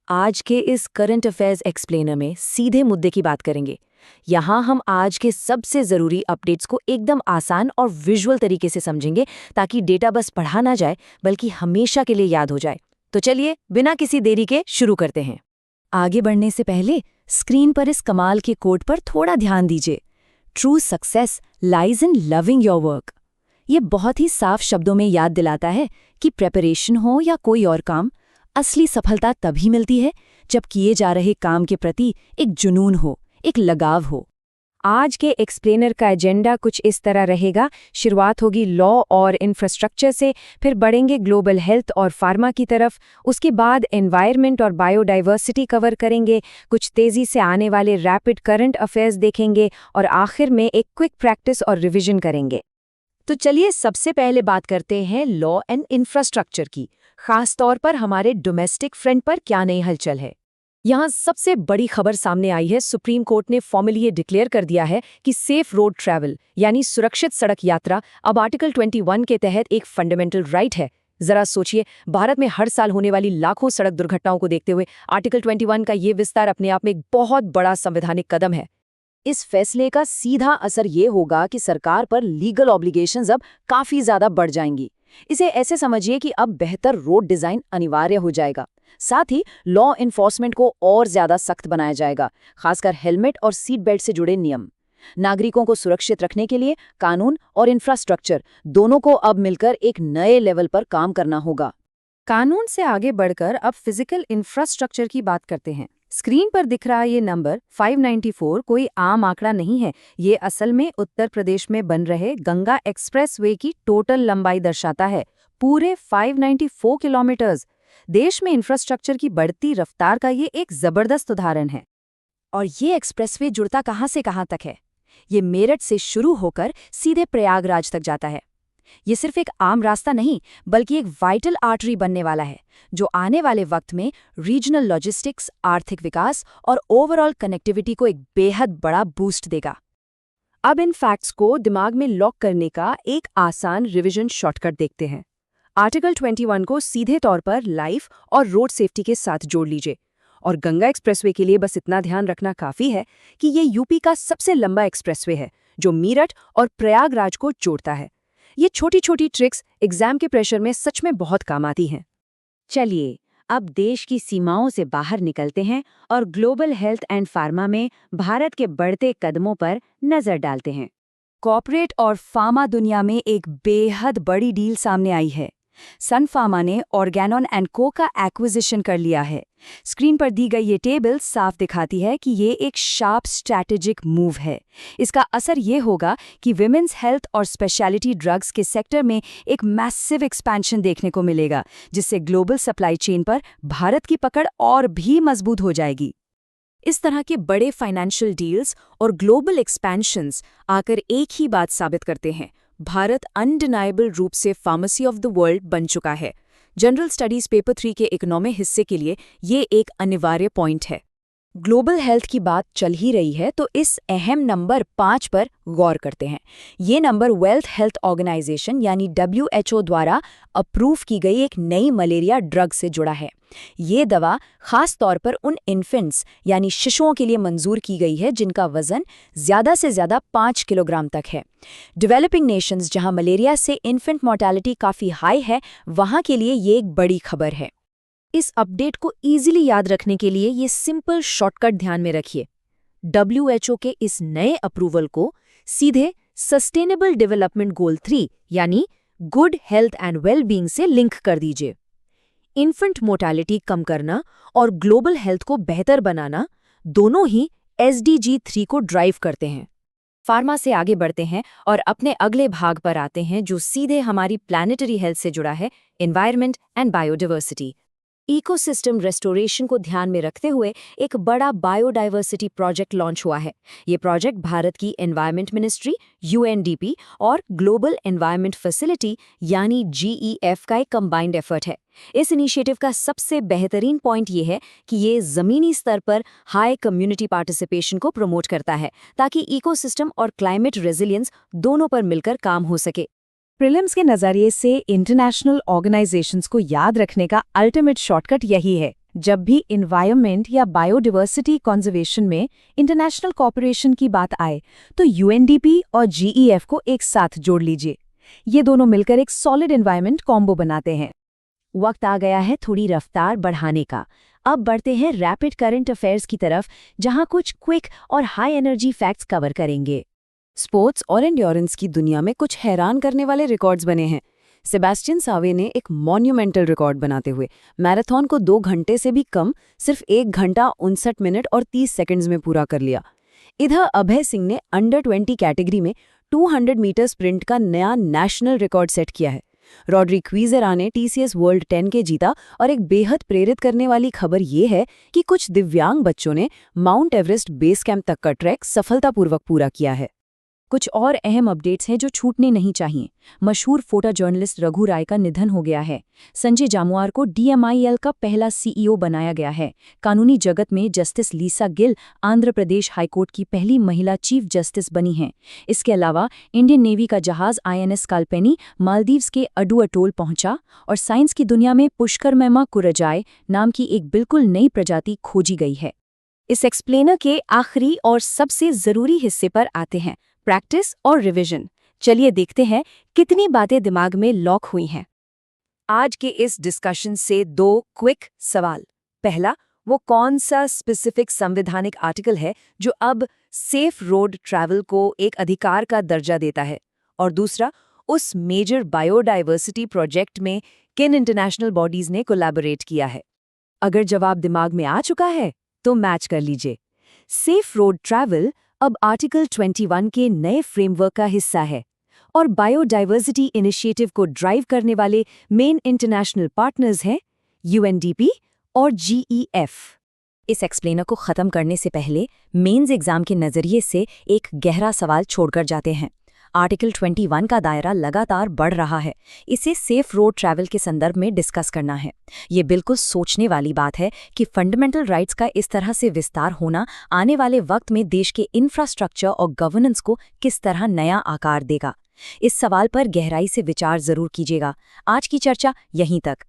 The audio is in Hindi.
आज के इस करंट अफेयर्स एक्सप्लेनर में सीधे मुद्दे की बात करेंगे। यहाँ हम आज के सबसे ज़रूरी अपडेट्स को एकदम आसान और विजुअल तरीके से समझेंगे ताकि डेटा बस पढ़ा ना जाए बल्कि हमेशा के लिए याद हो जाए। तो चलिए बिना किसी देरी के शुरू करते हैं। आगे बढ़ने से पहले स्क्रीन पर इस कमाल के कोट पर थोड़ा ध्यान दीजिए। True success lies in loving your work. ये बहुत ही साफ शब्दों में याद दिलाता है कि प्रेपरेशन हो या कोई और काम, असली सफलता तभी मिलती है जब किए जा रहे काम के प्रति एक जुनून हो, एक लगाव हो। आज के एक्सप्लेनर का एजेंडा कुछ इस तरह रहेगा। शुरुआत होगी लॉ और इंफ्रास्ट्रक्चर से, फिर बढ़ेंगे ग्लोबल हेल्थ और फार्मा की तरफ, उसके बाद एनवायरनमेंट और बायोडाइवर्सिटी कवर करेंगे, कुछ तेज़ी से आने वाले रैपिड करंट अफेयर्स देखेंगे और आखिर में एक क्विक प्रैक्टिस और रिवीजन करेंगे। तो चलिए सबसे पहले बात करते हैं लॉ एंड इंफ्रास्ट्रक्चर की, खास तौर पर हमारे डोमेस्टिक फ्रंट पर क्या नई हलचल है। यहाँ सबसे बड़ी खबर सामने आई है। सुप्रीम कोर्ट ने फॉर्मली ये डिक्लेयर कर दिया है कि सेफ रोड ट्रैवल यानी सुरक्षित सड़क यात्रा अब आर्टिकल 21 के तहत एक फंडामेंटल राइट है। जरा सोचिए, भारत में हर साल होने वाली लाखों सड़क दुर्घटनाओं को देखते हुए आर्टिकल 21 का ये विस्तार अपने आप में एक बहुत बड़ा संवैधानिक कदम है। इस फैसले का सीधा असर ये होगा कि सरकार पर लीगल ऑब्लिगेशंस अब काफी ज्यादा बढ़ जाएंगी। इसे ऐसे समझिए कि अब बेहतर रोड डिजाइन अनिवार्य हो जाएगा। साथ ही लॉ इन्फोर्समेंट को और ज्यादा सख्त बनाया जाएगा, खासकर हेलमेट और सीट बेल्ट से जुड़े नियम। नागरिकों को सुरक्षित रखने के लिए कानून और इंफ्रास्ट्रक्चर दोनों को अब मिलकर एक नए लेवल पर काम करना होगा। कानून से आगे बढ़कर अब फिजिकल इंफ्रास्ट्रक्चर की बात करते हैं। स्क्रीन पर दिख रहा ये नंबर 594 कोई आम आंकड़ा नहीं है। ये असल में उत्तर प्रदेश में बन रहे गंगा एक्सप्रेसवे की टोटल लंबाई दर्शाता है, पूरे 594 किलोमीटर्स। देश में इंफ्रास्ट्रक्चर की बढ़ती रफ्तार का ये एक जबरदस्त उदाहरण है। और ये एक्सप्रेसवे जुड़ता कहाँ से कहाँ तक है? ये मेरठ से शुरू होकर सीधे प्रयागराज तक जाता है। ये सिर्फ एक आम रास्ता नहीं बल्कि एक वाइटल आर्टरी बनने वाला है जो आने वाले वक्त में रीजनल लॉजिस्टिक्स, आर्थिक विकास और ओवरऑल कनेक्टिविटी को एक बेहद बड़ा बूस्ट देगा। अब इन फैक्ट्स को दिमाग में लॉक करने का एक आसान रिवीजन शॉर्टकट देखते हैं। आर्टिकल 21 को सीधे तौर पर लाइफ और रोड सेफ्टी के साथ जोड़ लीजिए। और गंगा एक्सप्रेसवे के लिए बस इतना ध्यान रखना काफ़ी है कि ये यूपी का सबसे लंबा एक्सप्रेसवे है जो मेरठ और प्रयागराज को जोड़ता है। ये छोटी छोटी ट्रिक्स एग्जाम के प्रेशर में सच में बहुत काम आती हैं। चलिए अब देश की सीमाओं से बाहर निकलते हैं और ग्लोबल हेल्थ एंड फार्मा में भारत के बढ़ते कदमों पर नजर डालते हैं। कॉर्पोरेट और फार्मा दुनिया में एक बेहद बड़ी डील सामने आई है। सन फार्मा ने ऑर्गेनोन एंड को का एक्विजिशन कर लिया है। स्क्रीन पर दी गई ये टेबल साफ दिखाती है कि ये एक शार्प स्ट्रैटेजिक मूव है। इसका असर ये होगा कि विमेंस हेल्थ और स्पेशलिटी ड्रग्स के सेक्टर में एक मैसिव एक्सपेंशन देखने को मिलेगा, जिससे ग्लोबल सप्लाई चेन पर भारत की पकड़ और भी मजबूत हो जाएगी। इस तरह के बड़े फाइनेंशियल डील्स और ग्लोबल एक्सपेंशंस आकर एक ही बात साबित करते हैं, भारत अनडिनाइबल रूप से फार्मेसी ऑफ द वर्ल्ड बन चुका है। जनरल स्टडीज पेपर 3 के इकोनॉमी हिस्से के लिए ये एक अनिवार्य पॉइंट है। ग्लोबल हेल्थ की बात चल ही रही है तो इस अहम नंबर 5 पर गौर करते हैं। ये नंबर वर्ल्ड हेल्थ ऑर्गेनाइजेशन यानी WHO द्वारा अप्रूव की गई एक नई मलेरिया ड्रग से जुड़ा है। ये दवा खास तौर पर उन इन्फेंट्स यानी शिशुओं के लिए मंजूर की गई है जिनका वजन ज़्यादा से ज़्यादा 5 किलोग्राम तक है। डेवलपिंग नेशंस जहां मलेरिया से इन्फेंट मोर्टेलिटी काफ़ी हाई है, वहां के लिए ये एक बड़ी खबर है। इस अपडेट को इजीली याद रखने के लिए ये सिंपल शॉर्टकट ध्यान में रखिए। WHO के इस नए अप्रूवल को सीधे सस्टेनेबल डेवलपमेंट गोल 3 यानी गुड हेल्थ एंड वेलबींग से लिंक कर दीजिए। इन्फेंट मोर्टेलिटी कम करना और ग्लोबल हेल्थ को बेहतर बनाना दोनों ही SDG 3 को ड्राइव करते हैं। फार्मा से आगे बढ़ते हैं और अपने अगले भाग पर आते हैं जो सीधे हमारी प्लैनेटरी हेल्थ से जुड़ा है, environment and biodiversity. Ecosystem restoration को ध्यान में रखते हुए एक बड़ा बायोडाइवर्सिटी प्रोजेक्ट लॉन्च हुआ है। ये प्रोजेक्ट भारत की एनवायरनमेंट मिनिस्ट्री, UNDP और ग्लोबल एनवायरनमेंट फैसिलिटी यानी GEF का एक कंबाइंड एफर्ट है। इस इनिशिएटिव का सबसे बेहतरीन पॉइंट ये है कि ये ज़मीनी स्तर पर हाई कम्युनिटी पार्टिसिपेशन को प्रमोट करता है ताकि इकोसिस्टम और क्लाइमेट रेजिलियंस दोनों पर मिलकर काम हो सके। प्रीलिम्स के नज़रिए से इंटरनेशनल ऑर्गेनाइजेशंस को याद रखने का अल्टीमेट शॉर्टकट यही है। जब भी इन्वायरमेंट या बायोडाइवर्सिटी कंजर्वेशन में इंटरनेशनल कोऑपरेशन की बात आए तो यूएनडीपी और जीईएफ को एक साथ जोड़ लीजिए। ये दोनों मिलकर एक सॉलिड एनवायरनमेंट कॉम्बो बनाते हैं। वक्त आ गया है थोड़ी रफ्तार बढ़ाने का। अब बढ़ते हैं रैपिड करंट अफेयर्स की तरफ, जहां कुछ क्विक और हाई एनर्जी फैक्ट्स कवर करेंगे। स्पोर्ट्स और एंड्योरेंस की दुनिया में कुछ हैरान करने वाले रिकॉर्ड्स बने हैं। सेबेस्टियन सावे ने एक मॉन्यूमेंटल रिकॉर्ड बनाते हुए मैराथन को 2 घंटे से भी कम, सिर्फ 1 घंटा 59 मिनट और 30 सेकंड्स में पूरा कर लिया। इधर अभय सिंह ने अंडर 20 कैटेगरी में 200 मीटर स्प्रिंट का नया नेशनल रिकॉर्ड सेट किया है। रॉड्री क्वीजेरा ने टीसीएस वर्ल्ड 10K जीता और एक बेहद प्रेरित करने वाली खबर ये है कि कुछ दिव्यांग बच्चों ने माउंट एवरेस्ट बेस कैंप तक का ट्रैक सफलतापूर्वक पूरा किया है। कुछ और अहम अपडेट्स हैं जो छूटने नहीं चाहिए। मशहूर फोटो जर्नलिस्ट रघु राय का निधन हो गया है। संजय जामुआर को डीएमआईएल का पहला सीईओ बनाया गया है। कानूनी जगत में जस्टिस लीसा गिल आंध्र प्रदेश हाईकोर्ट की पहली महिला चीफ जस्टिस बनी हैं। इसके अलावा इंडियन नेवी का जहाज आईएनएस कालपेनी मालदीव्स के अडू अटोल पहुंचा और साइंस की दुनिया में पुष्करमैमा कुरजाई नाम की एक बिल्कुल नई प्रजाति खोजी गई है। इस एक्सप्लेनर के आखिरी और सबसे जरूरी हिस्से पर आते हैं, प्रैक्टिस और रिवीजन। चलिए देखते हैं कितनी बातें दिमाग में लॉक हुई हैं। आज के इस डिस्कशन से 2 क्विक सवाल। पहला, वो कौन सा स्पेसिफिक संवैधानिक आर्टिकल है जो अब सेफ रोड ट्रैवल को एक अधिकार का दर्जा देता है? और दूसरा, उस मेजर बायोडाइवर्सिटी प्रोजेक्ट में किन इंटरनेशनल बॉडीज ने कोलैबोरेट किया है? अगर जवाब दिमाग में आ चुका है तो मैच कर लीजिए। सेफ रोड ट्रैवल अब आर्टिकल 21 के नए फ्रेमवर्क का हिस्सा है और बायोडाइवर्सिटी इनिशिएटिव को ड्राइव करने वाले मेन इंटरनेशनल पार्टनर्स हैं यूएनडीपी और जीईएफ। इस एक्सप्लेनर को खत्म करने से पहले मेंस एग्जाम के नजरिए से एक गहरा सवाल छोड़कर जाते हैं। आर्टिकल 21 का दायरा लगातार बढ़ रहा है। इसे सेफ रोड ट्रैवल के संदर्भ में डिस्कस करना है। ये बिल्कुल सोचने वाली बात है कि फंडामेंटल राइट्स का इस तरह से विस्तार होना आने वाले वक्त में देश के इंफ्रास्ट्रक्चर और गवर्नेंस को किस तरह नया आकार देगा। इस सवाल पर गहराई से विचार जरूर कीजिएगा। आज की चर्चा यहीं तक।